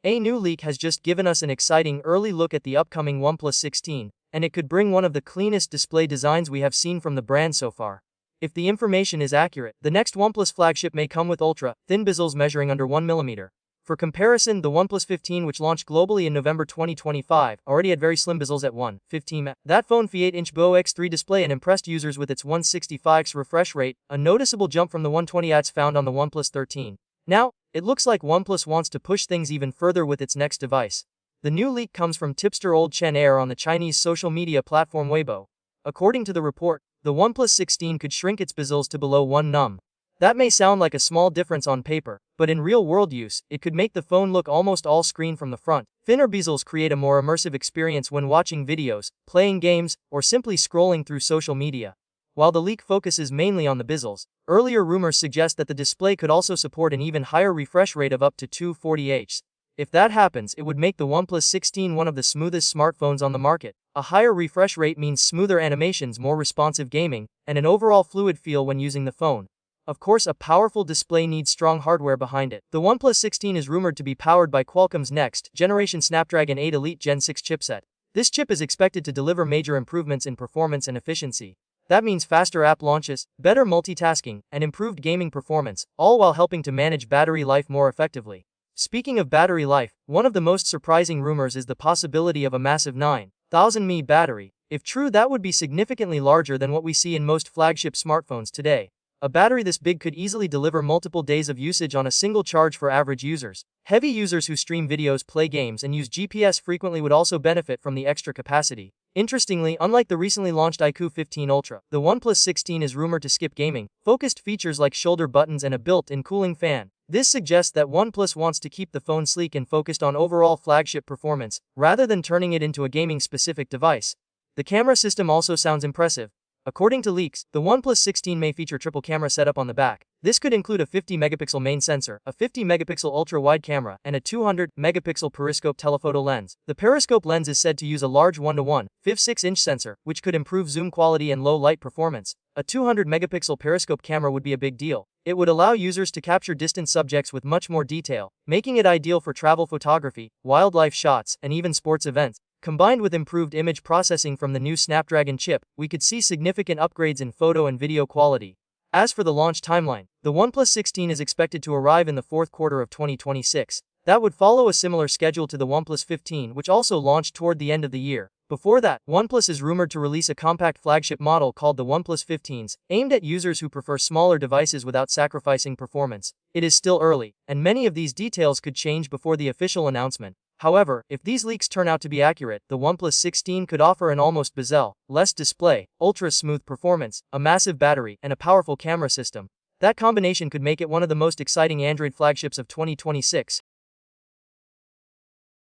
A new leak has just given us an exciting early look at the upcoming OnePlus 16, and it could bring one of the cleanest display designs we have seen from the brand so far. If the information is accurate, the next OnePlus flagship may come with ultra-thin bezels measuring under 1 mm. For comparison, the OnePlus 15, which launched globally in November 2025, already had very slim bezels at 1/15. That phone Fi 8-inch BO-X3 display and impressed users with its 165Hz refresh rate, a noticeable jump from the 120Hz found on the OnePlus 13. Now, it looks like OnePlus wants to push things even further with its next device. The new leak comes from tipster Old Chen Air on the Chinese social media platform Weibo. According to the report, the OnePlus 16 could shrink its bezels to below 1 nm. That may sound like a small difference on paper, but in real-world use, it could make the phone look almost all screen from the front. Thinner bezels create a more immersive experience when watching videos, playing games, or simply scrolling through social media. While the leak focuses mainly on the bezels, earlier rumors suggest that the display could also support an even higher refresh rate of up to 240Hz. If that happens, it would make the OnePlus 16 one of the smoothest smartphones on the market. A higher refresh rate means smoother animations, more responsive gaming, and an overall fluid feel when using the phone. Of course, a powerful display needs strong hardware behind it. The OnePlus 16 is rumored to be powered by Qualcomm's next-generation Snapdragon 8 Elite Gen 6 chipset. This chip is expected to deliver major improvements in performance and efficiency. That means faster app launches, better multitasking, and improved gaming performance, all while helping to manage battery life more effectively. Speaking of battery life, one of the most surprising rumors is the possibility of a massive 9,000 mAh battery. If true, that would be significantly larger than what we see in most flagship smartphones today. A battery this big could easily deliver multiple days of usage on a single charge for average users. Heavy users who stream videos, play games, and use GPS frequently would also benefit from the extra capacity. Interestingly, unlike the recently launched iQOO 15 Ultra, the OnePlus 16 is rumored to skip gaming-focused features like shoulder buttons and a built-in cooling fan. This suggests that OnePlus wants to keep the phone sleek and focused on overall flagship performance, rather than turning it into a gaming-specific device. The camera system also sounds impressive. According to leaks, the OnePlus 16 may feature triple camera setup on the back. This could include a 50-megapixel main sensor, a 50-megapixel ultra-wide camera, and a 200-megapixel periscope telephoto lens. The periscope lens is said to use a large 1:1, 6-inch sensor, which could improve zoom quality and low light performance. A 200-megapixel periscope camera would be a big deal. It would allow users to capture distant subjects with much more detail, making it ideal for travel photography, wildlife shots, and even sports events. Combined with improved image processing from the new Snapdragon chip, we could see significant upgrades in photo and video quality. As for the launch timeline, the OnePlus 16 is expected to arrive in the fourth quarter of 2026. That would follow a similar schedule to the OnePlus 15, which also launched toward the end of the year. Before that, OnePlus is rumored to release a compact flagship model called the OnePlus 15s, aimed at users who prefer smaller devices without sacrificing performance. It is still early, and many of these details could change before the official announcement. However, if these leaks turn out to be accurate, the OnePlus 16 could offer an almost bezel-less display, ultra-smooth performance, a massive battery, and a powerful camera system. That combination could make it one of the most exciting Android flagships of 2026.